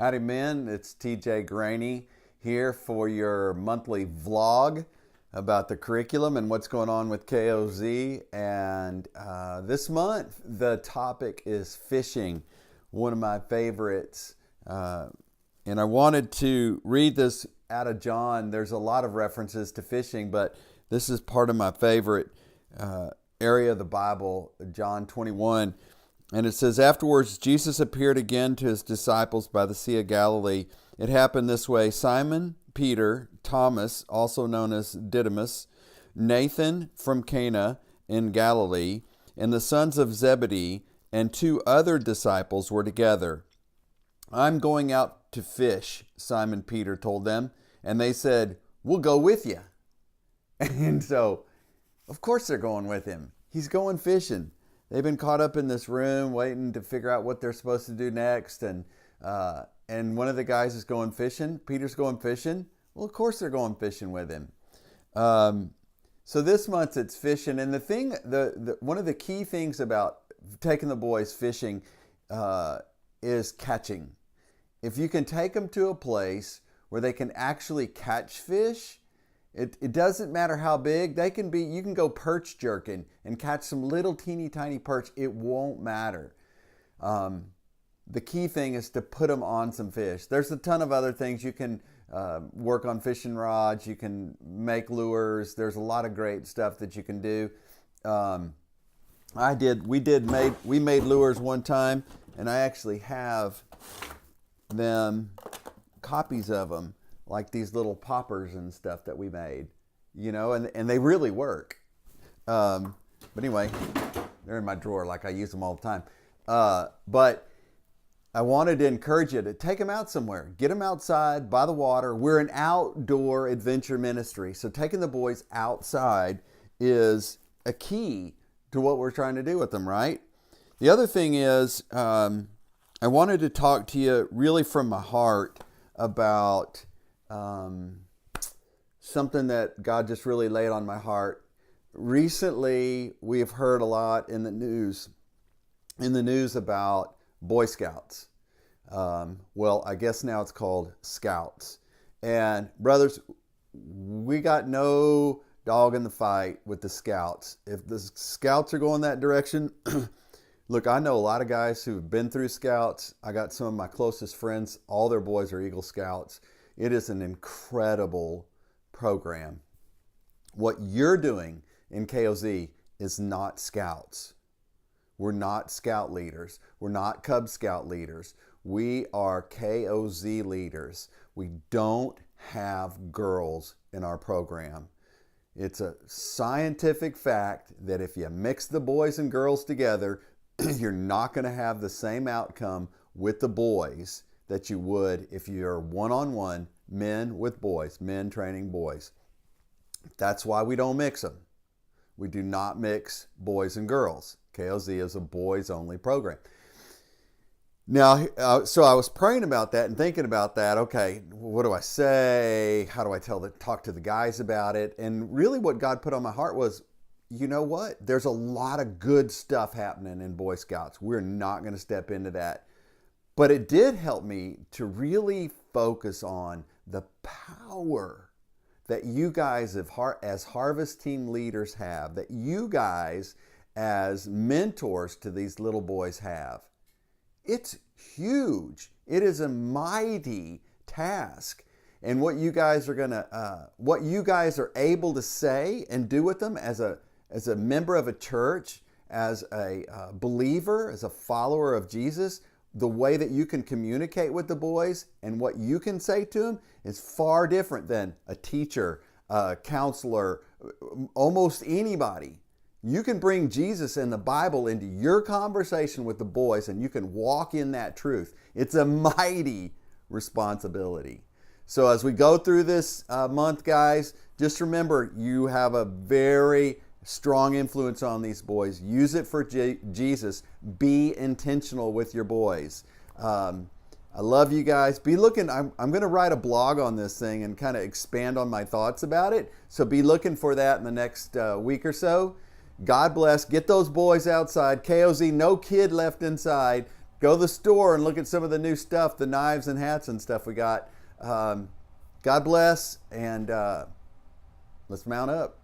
Howdy men, it's TJ Graney here for your monthly vlog about the curriculum and what's going on with KOZ. And this month the topic is fishing, one of my favorites. And I wanted to read this out of John. There's a lot of references to fishing, but this is part of my favorite area of the Bible, John 21. And it says, afterwards, Jesus appeared again to his disciples by the Sea of Galilee. It happened this way. Simon, Peter, Thomas, also known as Didymus, Nathan from Cana in Galilee, and the sons of Zebedee, and two other disciples were together. I'm going out to fish, Simon Peter told them. And they said, we'll go with you. And so, of course they're going with him. He's going fishing. They've been caught up in this room waiting to figure out what they're supposed to do next. And one of the guys is going fishing. Peter's going fishing. Well, of course they're going fishing with him. So this month it's fishing. And one of the key things about taking the boys fishing is catching. If you can take them to a place where they can actually catch fish, it doesn't matter how big they can be. You can go perch jerking and catch some little teeny tiny perch. It won't matter. The key thing is to put them on some fish. There's a ton of other things. You can work on fishing rods. You can make lures. There's a lot of great stuff that you can do. We made lures one time, and I actually have copies of them, like these little poppers and stuff that we made, and they really work. But anyway, they're in my drawer, like I use them all the time. But I wanted to encourage you to take them out somewhere. Get them outside by the water. We're an outdoor adventure ministry, so taking the boys outside is a key to what we're trying to do with them, right? The other thing is, I wanted to talk to you really from my heart about something that God just really laid on my heart. Recently, we have heard a lot in the news about Boy Scouts. Well, I guess now it's called Scouts. And brothers, we got no dog in the fight with the Scouts. If the Scouts are going that direction, look, I know a lot of guys who've been through Scouts. I got some of my closest friends. All their boys are Eagle Scouts. It is an incredible program. What you're doing in KOZ is not Scouts. We're not Scout leaders. We're not Cub Scout leaders. We are KOZ leaders. We don't have girls in our program. It's a scientific fact that if you mix the boys and girls together, you're not going to have the same outcome with the boys that you would if you're one-on-one, men with boys, men training boys. That's why we don't mix them. We do not mix boys and girls. KOZ is a boys-only program. Now, so I was praying about that and thinking about that. Okay, what do I say? How do I talk to the guys about it? And really what God put on my heart was, you know what? There's a lot of good stuff happening in Boy Scouts. We're not going to step into that. But it did help me to really focus on the power that you guys as Harvest Team leaders have, that you guys as mentors to these little boys have. It's huge. It is a mighty task. And what you guys are able to say and do with them as a member of a church, as a believer, as a follower of Jesus, the way that you can communicate with the boys and what you can say to them is far different than a teacher, a counselor, almost anybody. You can bring Jesus and the Bible into your conversation with the boys and you can walk in that truth. It's a mighty responsibility. So as we go through this month, guys, just remember you have a very strong influence on these boys. Use it for Jesus. Be intentional with your boys. I love you guys. Be looking. I'm going to write a blog on this thing and kind of expand on my thoughts about it. So be looking for that in the next week or so. God bless. Get those boys outside. KOZ, no kid left inside. go to the store and look at some of the new stuff, the knives and hats and stuff we got. God bless, and let's mount up.